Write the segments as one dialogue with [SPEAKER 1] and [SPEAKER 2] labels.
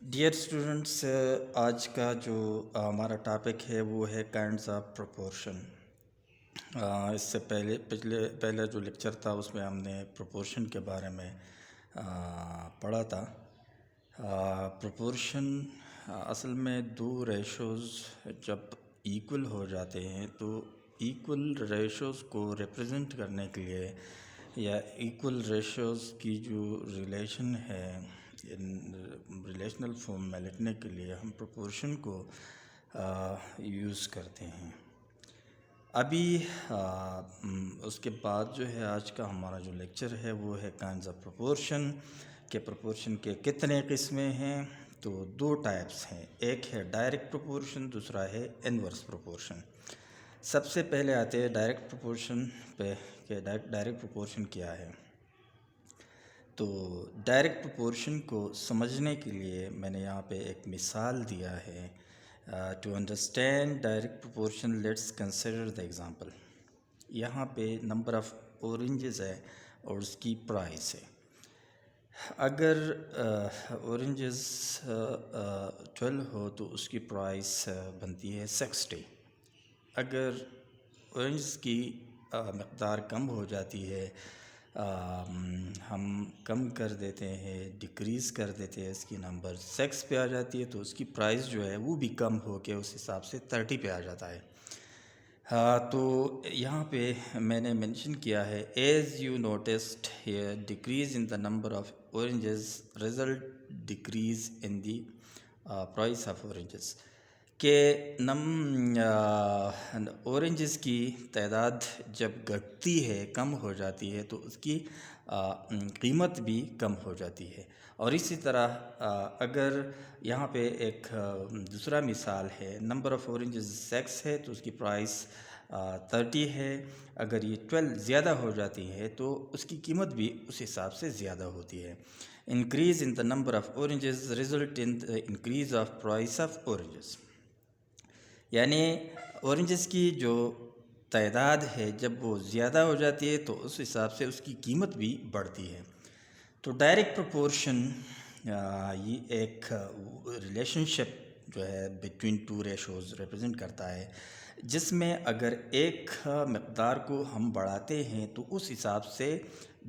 [SPEAKER 1] Dear students, آج کا جو ہمارا ٹاپک ہے وہ ہے کائنڈز آف پروپورشن۔ اس سے پہلے جو لیکچر تھا اس میں ہم نے پروپورشن کے بارے میں پڑھا تھا۔ پروپورشن اصل میں دو ریشوز جب ایکول ہو جاتے ہیں تو ایکول ریشوز کو ریپرزینٹ کرنے کے لیے یا ایکول ریشوز کی جو ریلیشن ہے ریلیشنل فارم میں لکھنے کے لیے ہم پروپورشن کو یوز کرتے ہیں۔ ابھی اس کے بعد جو ہے آج کا ہمارا جو لیکچر ہے وہ ہے کائنڈز آف پروپورشن، کہ پروپورشن کے کتنے قسمیں ہیں۔ تو دو ٹائپس ہیں، ایک ہے ڈائریکٹ پروپورشن، دوسرا ہے انورس پروپورشن۔ سب سے پہلے آتے ہیں ڈائریکٹ پروپورشن پہ کہ ڈائریکٹ پروپورشن کیا ہے۔ تو ڈائریکٹ پروپورشن کو سمجھنے کے لیے میں نے یہاں پہ ایک مثال دیا ہے۔ To understand direct proportion let's consider the example. یہاں پہ نمبر آف اورنجز ہے اور اس کی پرائس ہے۔ اگر اورنجز 12 ہو تو اس کی پرائس بنتی ہے 60۔ اگر اورنجز کی مقدار کم ہو جاتی ہے، ہم کم کر دیتے ہیں، ڈیکریز کر دیتے ہیں، اس کی نمبر 6 پہ آ جاتی ہے تو اس کی پرائس جو ہے وہ بھی کم ہو کے اس حساب سے 30 پہ آ جاتا ہے۔ تو یہاں پہ میں نے منشن کیا ہے as you noticed here decrease in the number of oranges result decrease in the price of oranges, کہ اورنجز کی تعداد جب گھٹتی ہے، کم ہو جاتی ہے تو اس کی قیمت بھی کم ہو جاتی ہے۔ اور اسی طرح اگر یہاں پہ ایک دوسرا مثال ہے، نمبر آف اورنجز 6 ہے تو اس کی پرائس 30 ہے۔ اگر یہ 12 زیادہ ہو جاتی ہے تو اس کی قیمت بھی اس حساب سے زیادہ ہوتی ہے۔ Increase in the number of oranges result in the increase of price of oranges, یعنی اورنجز کی جو تعداد ہے جب وہ زیادہ ہو جاتی ہے تو اس حساب سے اس کی قیمت بھی بڑھتی ہے۔ تو ڈائریکٹ پروپورشن یہ ایک ریلیشن شپ جو ہے بٹوین ٹو ریشوز ریپرزینٹ کرتا ہے، جس میں اگر ایک مقدار کو ہم بڑھاتے ہیں تو اس حساب سے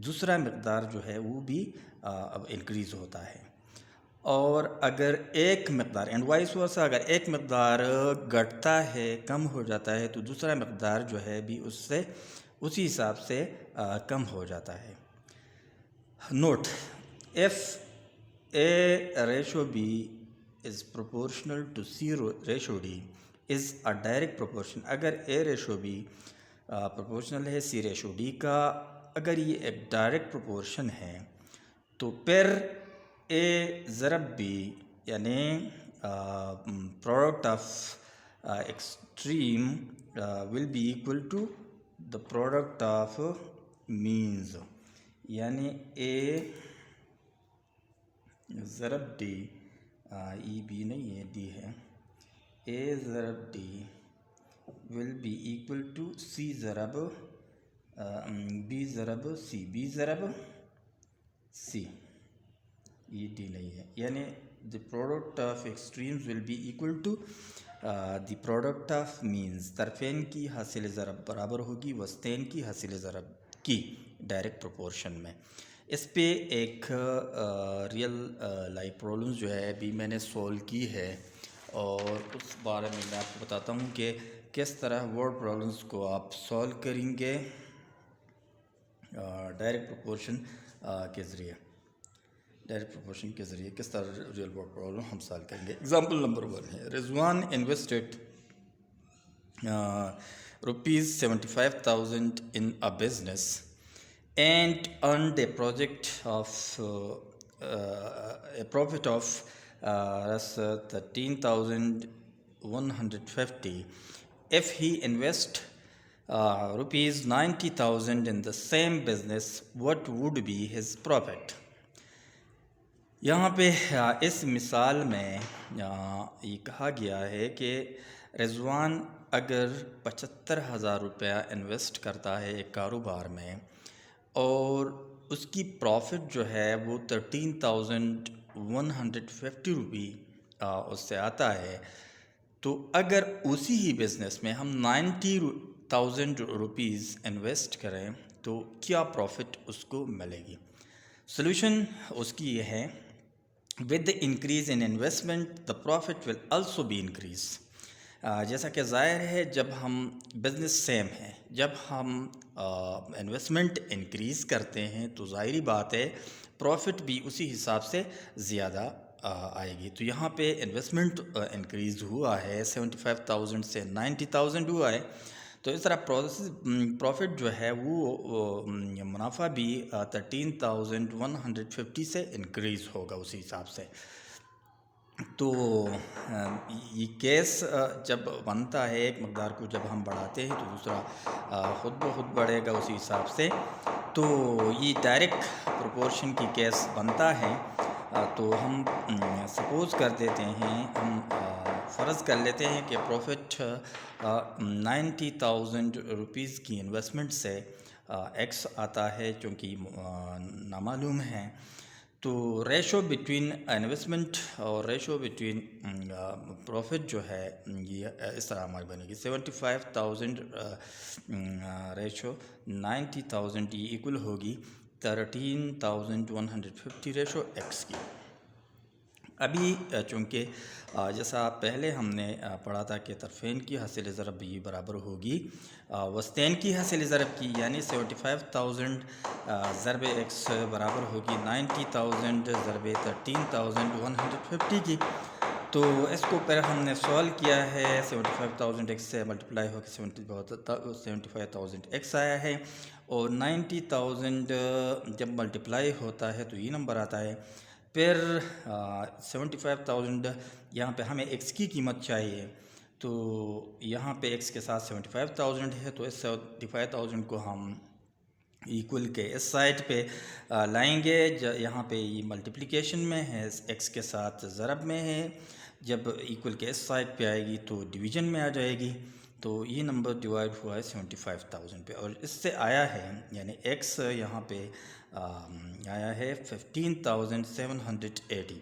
[SPEAKER 1] دوسرا مقدار جو ہے وہ بھی انکریز ہوتا ہے، اور اگر ایک مقدار اینڈ وائس ورسا اگر ایک مقدار گھٹتا ہے، کم ہو جاتا ہے تو دوسرا مقدار جو ہے بھی اسی حساب سے کم ہو جاتا ہے۔ Note if A ratio B is proportional to C ratio D is a direct proportion۔ اگر A ratio B proportional ہے C ratio D کا، اگر یہ ایک ڈائریکٹ پروپورشن ہے تو پھر A ضرب B یعنی product of extreme will be equal to the product of means، یعنی A ضرب D، ای بی نہیں ہے D ہے، A ضرب D will be equal to C ضرب B ضرب C، B ضرب C، یہ D نہیں ہے، یعنی the product of extremes will be equal to the product of means۔ طرفین کی حاصل ضرب برابر ہوگی وسطین کی حاصل ضرب کی ڈائریکٹ پروپورشن میں۔ اس پہ ایک ریئل لائف پرابلمز جو ہے ابھی میں نے سولو کی ہے، اور اس بارے میں میں آپ کو بتاتا ہوں کہ کس طرح ورڈ پرابلمز کو آپ سولو کریں گے ڈائریکٹ پروپورشن کے ذریعے۔ ڈائریکٹ پروپورشن کے ذریعے کس طرح ریئل ورڈ پرابلم ہم سالو کریں گے۔ ایگزامپل نمبر 1 ہے، رضوان invested ₹75,000 in a business and earned a profit of $13,150 if he invests ₹90,000 in the same business, what would be his profit؟ یہاں پہ اس مثال میں یہ کہا گیا ہے کہ رضوان اگر 75,000 روپیہ انویسٹ کرتا ہے ایک کاروبار میں، اور اس کی پروفٹ جو ہے وہ 13,000 150 اس سے آتا ہے، تو اگر اسی ہی بزنس میں ہم 90,000 روپیز انویسٹ کریں تو کیا پروفٹ اس کو ملے گی؟ سلوشن اس کی یہ ہے، with the increase in investment the profit will also be increase. جیسا کہ ظاہر ہے جب ہم بزنس سیم ہے، جب ہم انویسٹمنٹ انکریز کرتے ہیں تو ظاہری بات ہے پروفٹ بھی اسی حساب سے زیادہ آئے گی. تو یہاں پہ انویسٹمنٹ انکریز ہوا ہے، 75,000 سے 90,000 ہوا ہے، تو اس طرح پروفٹ جو ہے وہ منافع بھی 13,150 سے انکریز ہوگا اسی حساب سے. تو یہ کیس جب بنتا ہے ایک مقدار کو جب ہم بڑھاتے ہیں تو دوسرا خود بخود بڑھے گا اسی حساب سے. تو یہ ڈائریکٹ پروپورشن کی کیس بنتا ہے. تو ہم سپوز کر دیتے ہیں، ہم فرض کر لیتے ہیں کہ پروفٹ 90,000 روپیز کی انویسٹمنٹ سے ایکس آتا ہے، چونکہ نامعلوم ہے. تو ریشو بٹوین انویسٹمنٹ اور ریشو بٹوین پروفٹ جو ہے یہ اس طرح ہماری بنے گی، 75,000 ریشو 90,000 یہ ایکول ہوگی 13,150 ریشو ایکس کی. ابھی چونکہ جیسا پہلے ہم نے پڑھا تھا کہ طرفین کی حاصل ضرب بھی برابر ہوگی وسطین کی حاصل ضرب کی، یعنی 75,000 ضرب ایکس برابر ہوگی 90,000 ضرب 13,150 کی. تو اس کو پھر ہم نے سوال کیا ہے، 75,000 ایکس سے ملٹیپلائی ہو کے 75,000 ایکس آیا ہے، اور 90,000 جب ملٹیپلائی ہوتا ہے تو یہ نمبر آتا ہے. پھر 75,000 یہاں پہ ہمیں ایکس کی قیمت چاہیے، تو یہاں پہ ایکس کے ساتھ 75,000 ہے، تو اس 75,000 کو ہم ایکول کے اس سائڈ پہ لائیں گے. یہاں پہ یہ ملٹیپلیکیشن میں ہے، ایکس کے ساتھ ضرب میں ہے. جب ایکول کے اس سائڈ پہ آئے گی تو ڈویژن میں آ جائے گی. تو یہ نمبر ڈیوائڈ ہوا ہے 75,000 پہ، اور اس سے آیا ہے یعنی ایکس یہاں پہ آیا ہے 15,780.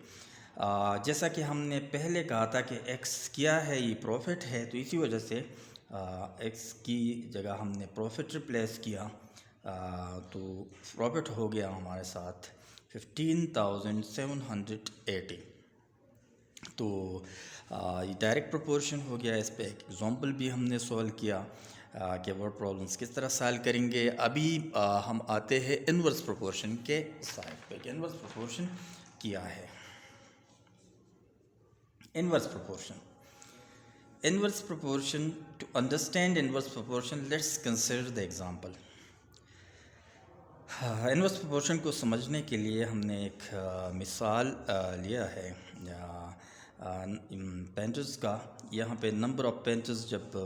[SPEAKER 1] جیسا کہ ہم نے پہلے کہا تھا کہ ایکس کیا ہے، یہ پروفٹ ہے، تو اسی وجہ سے ایکس کی جگہ ہم نے پروفٹ ریپلیس کیا، تو پروفٹ ہو گیا ہمارے ساتھ 15,780. تو یہ ڈائریکٹ پروپورشن ہو گیا. اس پہ ایک ایگزامپل بھی ہم نے سولو کیا کہ ورڈ پرابلمس کس طرح سالو کریں گے. ابھی ہم آتے ہیں انورس پروپورشن کے سائڈ پہ کہ انورس پروپورشن کیا ہے. Inverse proportion to understand inverse proportion let's consider the example. Inverse proportion کو سمجھنے کے لیے ہم نے ایک مثال لیا ہے پینٹرز کا. یہاں پہ نمبر آف پینٹرز جب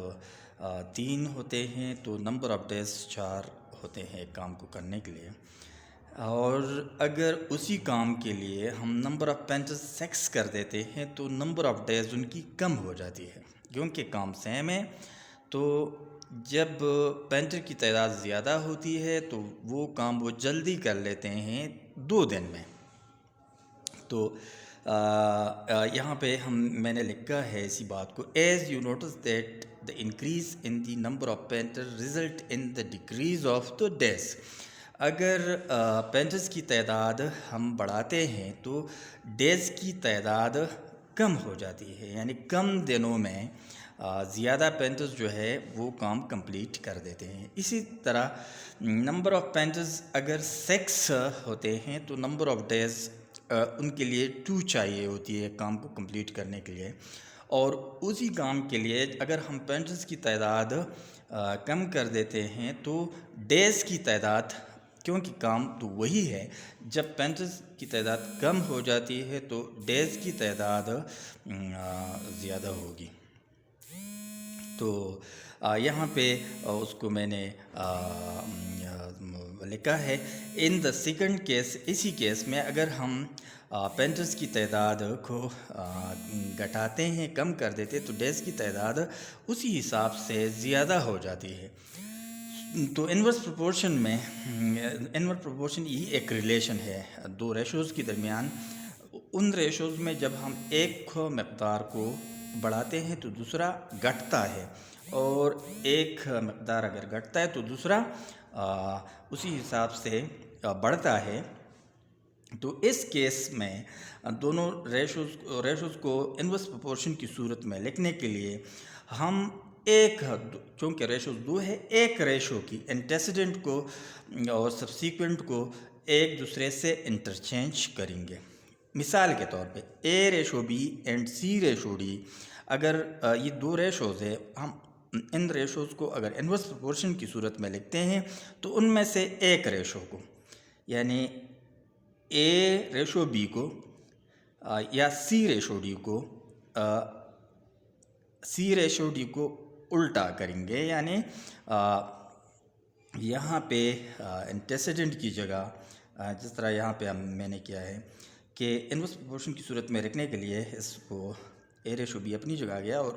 [SPEAKER 1] 3 ہوتے ہیں تو نمبر آف ڈیز 4 ہوتے ہیں ایک کام کو کرنے کے لیے. اور اگر اسی کام کے لیے ہم نمبر آف پینٹرز 6 کر دیتے ہیں تو نمبر آف ڈیز ان کی کم ہو جاتی ہے، کیونکہ کام سیم ہے. تو جب پینٹر کی تعداد زیادہ ہوتی ہے تو وہ کام وہ جلدی کر لیتے ہیں 2 دن میں. تو یہاں پہ میں نے لکھا ہے اسی بات کو، as you notice that the increase in the number of painter result in the decrease of the days. اگر پینٹرز کی تعداد ہم بڑھاتے ہیں تو ڈیز کی تعداد کم ہو جاتی ہے، یعنی کم دنوں میں زیادہ پینٹرز جو ہے وہ کام کمپلیٹ کر دیتے ہیں. اسی طرح نمبر آف پینٹرز اگر 6 ہوتے ہیں تو نمبر آف ڈیز ان کے لیے 2 چاہیے ہوتی ہے کام کو کمپلیٹ کرنے کے لیے. اور اسی کام کے لیے اگر ہم پینٹرز کی تعداد کم کر دیتے ہیں تو ڈیز کی تعداد، کیونکہ کام تو وہی ہے، جب پینٹرز کی تعداد کم ہو جاتی ہے تو ڈیز کی تعداد زیادہ ہوگی. تو یہاں پہ اس کو میں نے لکھا ہے ان دا سیکنڈ کیس. اسی کیس میں اگر ہم پینٹرز کی تعداد کو گھٹاتے ہیں، کم کر دیتے تو ڈیز کی تعداد اسی حساب سے زیادہ ہو جاتی ہے. تو انورس پروپورشن یہ ایک ریلیشن ہے 2 ریشوز کے درمیان. ان ریشوز میں جب ہم ایک مقدار کو بڑھاتے ہیں تو دوسرا گھٹتا ہے، اور ایک مقدار اگر گھٹتا ہے تو دوسرا اسی حساب سے بڑھتا ہے۔ تو اس کیس میں دونوں ریشوز کو انورس پروپورشن کی صورت میں لکھنے کے لیے ہم چونکہ ریشوز دو ہے، ایک ریشو کی انٹیسیڈنٹ کو اور سبسیکوینٹ کو ایک دوسرے سے انٹرچینج کریں گے۔ مثال کے طور پہ A/B اینڈ C/D، اگر یہ دو ریشوز ہے، ہم ان ریشوز کو اگر انورس پروپورشن کی صورت میں لکھتے ہیں تو ان میں سے ایک ریشو کو، یعنی A/B کو یا C/D کو الٹا کریں گے، یعنی یہاں پہ انٹیسیڈنٹ کی جگہ جس طرح یہاں پہ میں نے کیا ہے کہ انورس پروپورشن کی صورت میں رکھنے کے لیے اس کو A/B اپنی جگہ گیا اور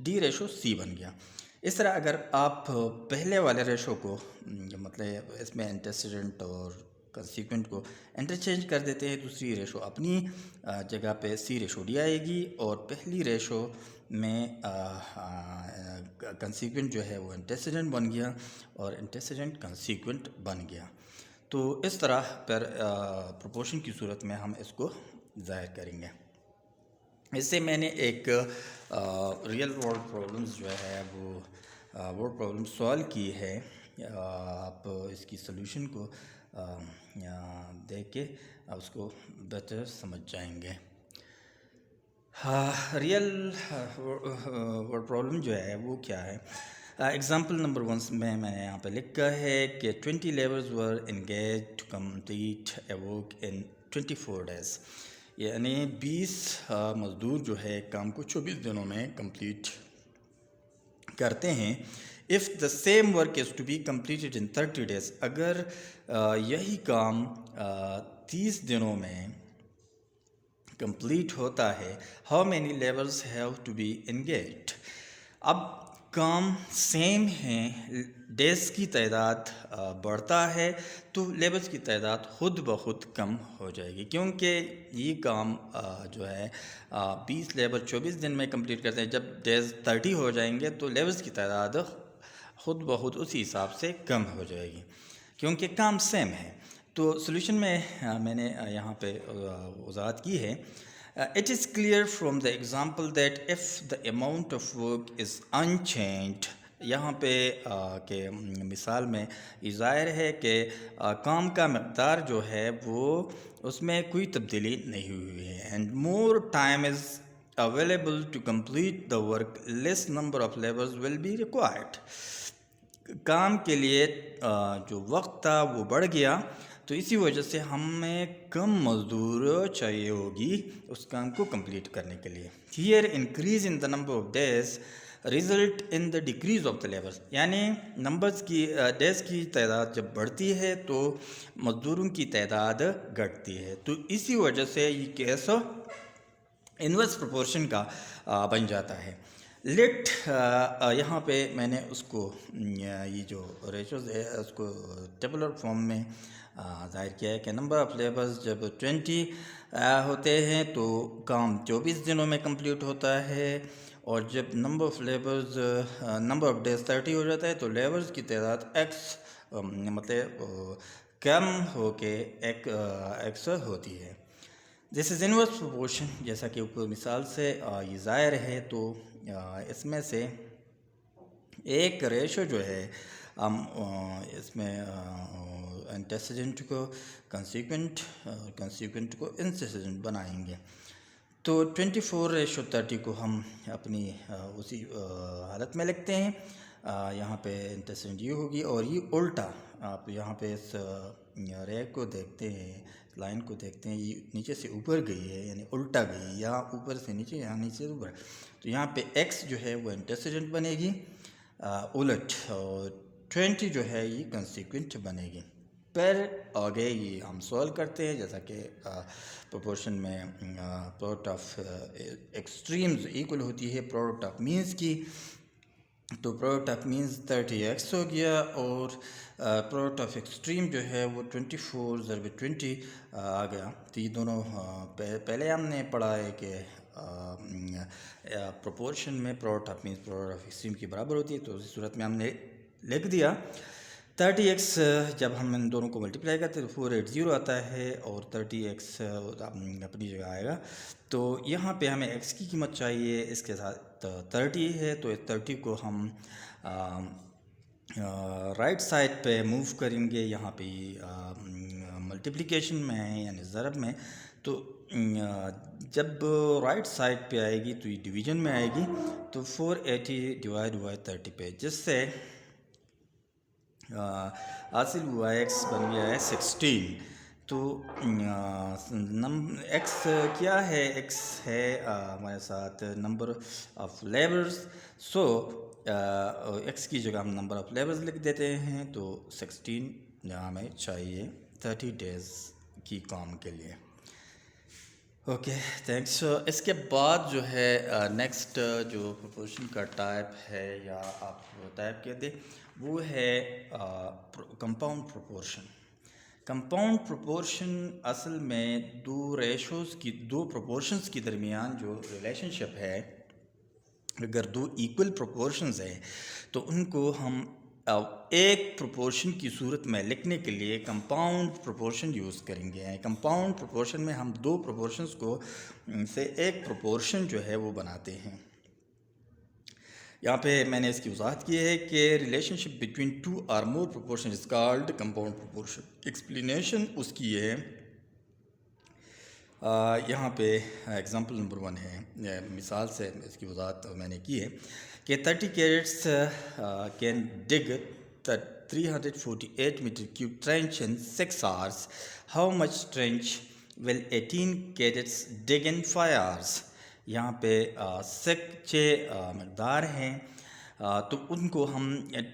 [SPEAKER 1] D/C بن گیا۔ اس طرح اگر آپ پہلے والے ریشو کو مطلب اس میں انٹیسیڈنٹ اور کنسیکوینٹ کو انٹرچینج کر دیتے ہیں، دوسری ریشو اپنی جگہ پہ C/D آئے گی، اور پہلی ریشو میں کنسیکوینٹ جو ہے وہ انٹیسیڈنٹ بن گیا اور انٹیسیڈنٹ کنسیکوینٹ بن گیا۔ تو اس طرح پر پروپورشن کی صورت میں ہم اس کو ظاہر کریں گے۔ اس سے میں نے ایک ریئل ورلڈ پرابلمز جو ہے وہ ورڈ پرابلم سوالو کی ہے، آپ اس کی سلوشن کو دیکھ کے اس کو بہتر سمجھ جائیں گے۔ ریئل ورڈ پرابلم جو ہے وہ کیا ہے؟ ایگزامپل نمبر 1 میں نے یہاں پہ لکھا ہے کہ 20 labours were engage to complete a work in 24 days، یعنی 20 مزدور جو ہے کام کو 24 دنوں میں کمپلیٹ کرتے ہیں۔ if the same work is to be completed in 30 days، اگر یہی کام 30 دنوں میں کمپلیٹ ہوتا ہے، how many laborers have to be engaged؟ اب کام سیم ہیں، ڈیز کی تعداد بڑھتا ہے تو لیبرز کی تعداد خود بخود کم ہو جائے گی، کیونکہ یہ کام جو ہے 20 لیبر 24 دن میں کمپلیٹ کرتے ہیں۔ جب ڈیز 30 ہو جائیں گے تو لیبرز کی تعداد خود بخود اسی حساب سے کم ہو جائے گی، کیونکہ کام سیم ہے۔ تو سلوشن میں نے یہاں پہ وضاحت کی ہے، it is clear from the example that if the amount of work is unchanged، یہاں پہ کہ مثال میں یہ ظاہر ہے کہ کام کا مقدار جو ہے وہ اس میں کوئی تبدیلی نہیں ہوئی ہے، and more time is available to complete the work، less number of laborers will be required۔ کام کے لیے جو وقت تھا وہ بڑھ گیا، تو اسی وجہ سے ہمیں کم مزدور چاہیے ہوگی اس کام کو کمپلیٹ کرنے کے لیے۔ Here increase in the number of days result in the decrease of the laborers، یعنی ڈیز کی تعداد جب بڑھتی ہے تو مزدوروں کی تعداد گھٹتی ہے، تو اسی وجہ سے یہ کیس انورس پروپورشن کا بن جاتا ہے۔ لیٹ یہاں پہ میں نے اس کو یہ جو ریشوز ہے اس کو ٹیبولر فارم میں ظاہر کیا ہے کہ نمبر آف لیبرز جب 20 ہوتے ہیں تو کام 24 دنوں میں کمپلیٹ ہوتا ہے، اور جب نمبر آف ڈیز 30 ہو جاتا ہے تو لیبرز کی تعداد مطلب کم ہو کے ایکس ہوتی ہے۔ دس از انورس پروپورشن، جیسا کہ اوپر مثال سے یہ ظاہر ہے، تو اس میں سے ایک ریشو جو ہے ہم اس میں انٹیسیڈنٹ کو کنسیکوینٹ کو انٹیسیڈنٹ بنائیں گے، تو 24/30 کو ہم اپنی اسی حالت میں لکھتے ہیں۔ یہاں پہ انٹیسیڈنٹ یہ ہوگی، اور یہ الٹا، آپ یہاں پہ اس ریک کو دیکھتے ہیں، لائن کو دیکھتے ہیں، یہ نیچے سے اوپر گئی ہے، یعنی الٹا گئی ہے، یہاں اوپر سے نیچے، یہاں نیچے سے اوپر، تو یہاں پہ ایکس جو ہے وہ انٹیسیڈنٹ بنے گی الٹ، اور 20 جو ہے یہ کنسیکوینٹ بنے گی۔ پھر آگے یہ ہم سوالو کرتے ہیں، جیسا کہ پروپورشن میں پروڈکٹ آف ایکسٹریمز ایکول ہوتی ہے پروڈکٹ آف مینز کی، تو پروڈکٹ آف مینز 30x ہو گیا، اور پروڈکٹ آف ایکسٹریم جو ہے وہ 24 ضرب 20 آ گیا۔ تو یہ دونوں پہلے ہم نے پڑھا ہے کہ پروپورشن میں product of means product of extreme کی برابر ہوتی ہے، تو اس صورت میں ہم نے لکھ دیا 30x جب ہم ان دونوں کو ملٹیپلائی کرتے ہیں تو 480 آتا ہے، اور 30x اپنی جگہ آئے گا۔ تو یہاں پہ ہمیں x کی قیمت چاہیے، اس کے ساتھ 30 ہے، تو اس 30 کو ہم رائٹ سائڈ پہ موو کریں گے، یہاں پہ ملٹیپلیکیشن میں ہے یعنی ضرب میں، تو جب رائٹ سائڈ پہ آئے گی تو یہ ڈویژن میں آئے گی، تو 480 ڈیوائڈ بائی 30 پہ، جس سے حاصل ہوا ایکس بن گیا ہے 16۔ تو ایکس کیا ہے؟ ایکس ہے ہمارے ساتھ number of labours, so x کی جگہ ہم نمبر آف لیبرز لکھ دیتے ہیں، تو 16 یہاں ہمیں چاہیے 30 ڈیز کی کام کے لیے۔ Okay thanks. اس کے بعد جو ہے نیکسٹ جو پروپورشن کا ٹائپ ہے، یا آپ ٹائپ کہتے وہ ہے کمپاؤنڈ پروپورشن۔ کمپاؤنڈ پروپورشن اصل میں دو پروپورشنز کی درمیان جو ریلیشن شپ ہے، اگر دو ایکول پروپورشنز ہیں تو ان کو ہم ایک پروپورشن کی صورت میں لکھنے کے لیے کمپاؤنڈ پروپورشن یوز کریں گے۔ کمپاؤنڈ پروپورشن میں ہم دو پروپورشنز کو سے ایک پروپورشن جو ہے وہ بناتے ہیں۔ یہاں پہ میں نے اس کی وضاحت کی ہے کہ relationship between two or more proportion is called compound proportion. Explanation اس کی ہے، یہاں پہ ایگزامپل نمبر 1 ہے، مثال سے اس کی وضاحت میں نے کی ہے کہ 30 carats can dig 348 metre cube trench in 6 hours. How much trench will 18 carats dig in 5 hours؟ یہاں پہ 6 مقدار ہیں، تو ان کو ہم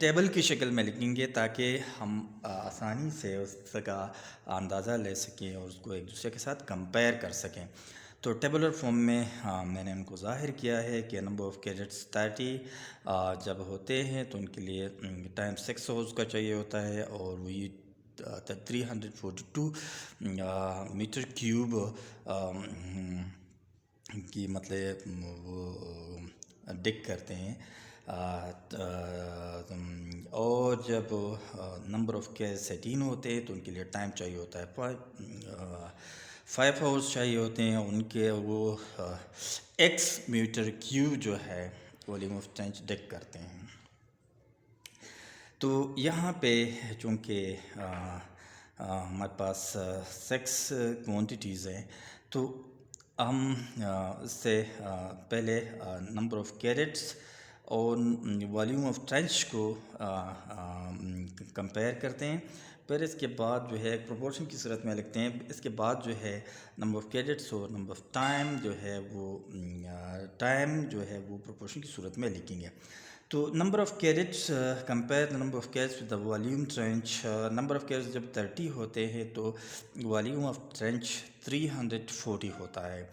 [SPEAKER 1] ٹیبل کی شکل میں لکھیں گے تاکہ ہم آسانی سے اس کا اندازہ لے سکیں اور اس کو ایک دوسرے کے ساتھ کمپیئر کر سکیں۔ تو ٹیبلر فارم میں میں نے ان کو ظاہر کیا ہے کہ نمبر آف کیرٹس 30 جب ہوتے ہیں تو ان کے لیے ٹائم 6 hours کا چاہیے ہوتا ہے، اور وہی 342 میٹر کیوب کی مطلب وہ ڈگ کرتے ہیں، اور جب نمبر آف کیرٹس 18 ہوتے ہیں تو ان کے لیے ٹائم چاہیے ہوتا ہے 5 hours چاہیے ہوتے ہیں، ان کے وہ ایکس میٹر کیوب جو ہے والیوم آف ٹرینچ ڈگ کرتے ہیں۔ تو یہاں پہ چونکہ ہمارے پاس 6 کوانٹیٹیز ہیں، تو ہم اس سے پہلے نمبر آف کیرٹس اور والیوم آف ٹرینچ کو کمپیئر کرتے ہیں، پھر اس کے بعد جو ہے ایک پروپورشن کی صورت میں لکھتے ہیں، اس کے بعد جو ہے نمبر آف کیرٹس اور نمبر آف ٹائم جو ہے وہ پروپورشن کی صورت میں لکھیں گے۔ تو number of carats compare number of carats with the volume trench, number of carats جب 30 ہوتے ہیں تو والیوم آف ٹرینچ 340 ہوتا ہے۔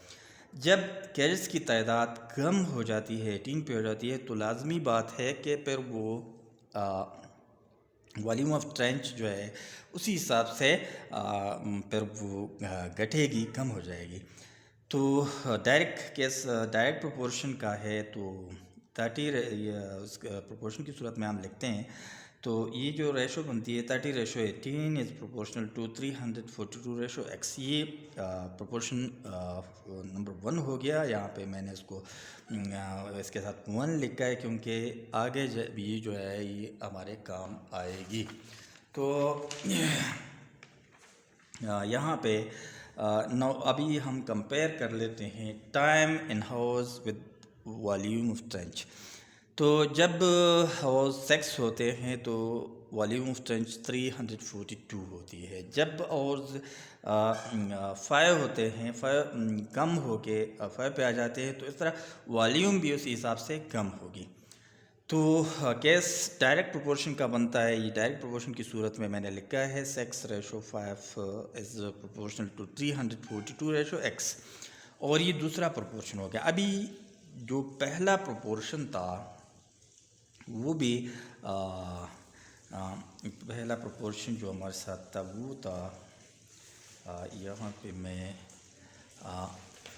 [SPEAKER 1] جب کیرٹس کی تعداد کم ہو جاتی ہے، 18 پہ ہو جاتی ہے، تو لازمی بات ہے کہ پھر وہ والیوم آف ٹرینچ جو ہے اسی حساب سے پھر وہ گھٹے گی، کم ہو جائے گی۔ تو ڈائریکٹ پروپورشن کا ہے تو 30 اس پروپورشن کی صورت میں ہم لکھتے ہیں، تو یہ جو ریشو بنتی ہے 30:18 از پروپورشنل ٹو 342:x، یہ پروپورشن نمبر 1 ہو گیا۔ یہاں پہ میں نے اس کو اس کے ساتھ 1 لکھا ہے کیونکہ آگے یہ جو ہے یہ ہمارے کام آئے گی۔ تو یہاں پہ ابھی ہم کمپیئر کر لیتے ہیں time in hours with volume of trench. تو جب ہاورز 6 ہوتے ہیں تو والیوم آف ٹرینچ 342 ہوتی ہے۔ جب ہاورز 5 ہوتے ہیں، 5 کم ہو کے 5 پہ آ جاتے ہیں، تو اس طرح والیوم بھی اسی حساب سے کم ہوگی۔ تو کیس ڈائریکٹ پروپورشن کا بنتا ہے، یہ ڈائریکٹ پروپورشن کی صورت میں نے لکھا ہے 6:5 از پروپورشنل ٹو 342:x، اور یہ دوسرا پروپورشن ہو گیا۔ ابھی جو پہلا پروپورشن تھا وہ بھی پہلا پروپورشن جو ہمارے ساتھ تھا وہ تھا یہاں پہ میں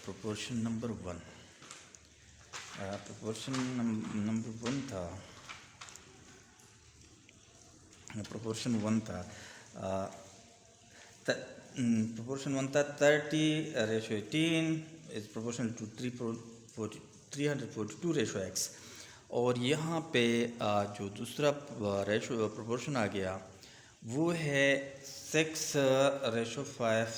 [SPEAKER 1] پروپورشن نمبر 1 پروپورشن نمبر 1 تھا پروپورشن 1 تھا proportion 1 تھا 30:18 is proportional to 342:x اور یہاں پہ جو دوسرا پروپورشن آ گیا وہ ہے 6:5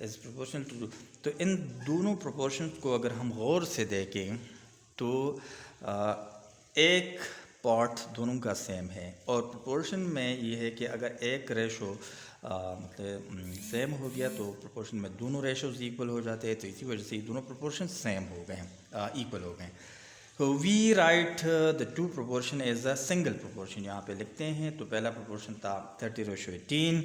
[SPEAKER 1] is proportional to تو ان دونوں پروپورشنز کو اگر ہم غور سے دیکھیں تو ایک پارٹ دونوں کا سیم ہے، اور پروپورشن میں یہ ہے کہ اگر ایک ریشو سیم ہو گیا تو پروپورشن میں دونوں ریشوز ایکول ہو جاتے ہیں، تو اسی وجہ سے یہ دونوں پروپورشن سیم ہو گئے ہیں، ایکول ہو گئے ہیں۔ We write the two proportion as a single proportion, یہاں پہ لکھتے ہیں تو پہلا پروپورشن تھا 30:18،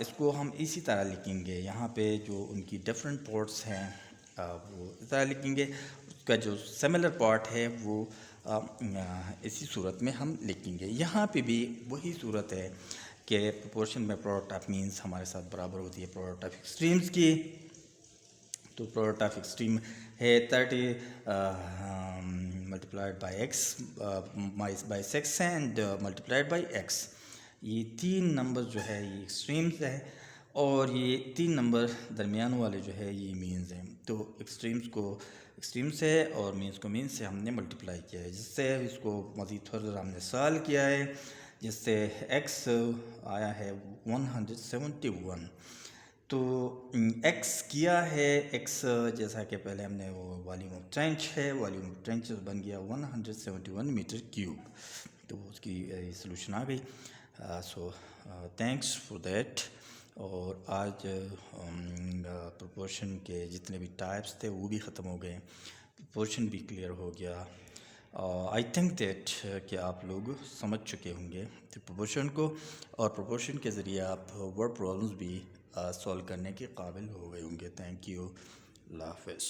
[SPEAKER 1] اس کو ہم اسی طرح لکھیں گے، یہاں پہ جو ان کی ڈفرینٹ پارٹس ہیں وہ اس طرح لکھیں گے، اس کا جو سملر پارٹ ہے وہ اسی صورت میں ہم لکھیں گے۔ یہاں پہ بھی وہی صورت ہے کہ پروپورشن میں پروڈکٹ آف مینز ہمارے ساتھ برابر ہوتی ہے پروڈکٹ آف ایکسٹریمز کی، تو پروڈکٹ آف ایکسٹریم ہے 30 multiplied by x by 6 and multiplied by x، یہ تین نمبر جو ہے یہ ایکسٹریمز ہے، اور یہ تین نمبر درمیان والے جو ہے یہ مینز ہیں، تو ایکسٹریمز کو ایکسٹریم سے اور مینز کو مینز سے ہم نے ملٹیپلائی کیا ہے، جس سے اس کو مزید فردر ہم نے سال کیا ہے، جس سے ایکس آیا ہے 171۔ تو ایکس کیا ہے، ایکس جیسا کہ پہلے ہم نے وہ والیوم آف ٹرینچ ہے، والیوم آف ٹرینچ بن گیا 171 میٹر کیوب، تو اس کی سلوشن آ گئی۔ سو تھینکس فار دیٹ۔ اور آج پروپورشن کے جتنے بھی ٹائپس تھے وہ بھی ختم ہو گئے، پروپورشن بھی کلیئر ہو گیا۔ آئی تھنک دیٹ کہ آپ لوگ سمجھ چکے ہوں گے پروپورشن کو، اور پروپورشن کے ذریعے آپ ورڈ پرابلمس بھی سولو کرنے کے قابل ہو گئے ہوں گے۔ تھینک یو، اللہ حافظ۔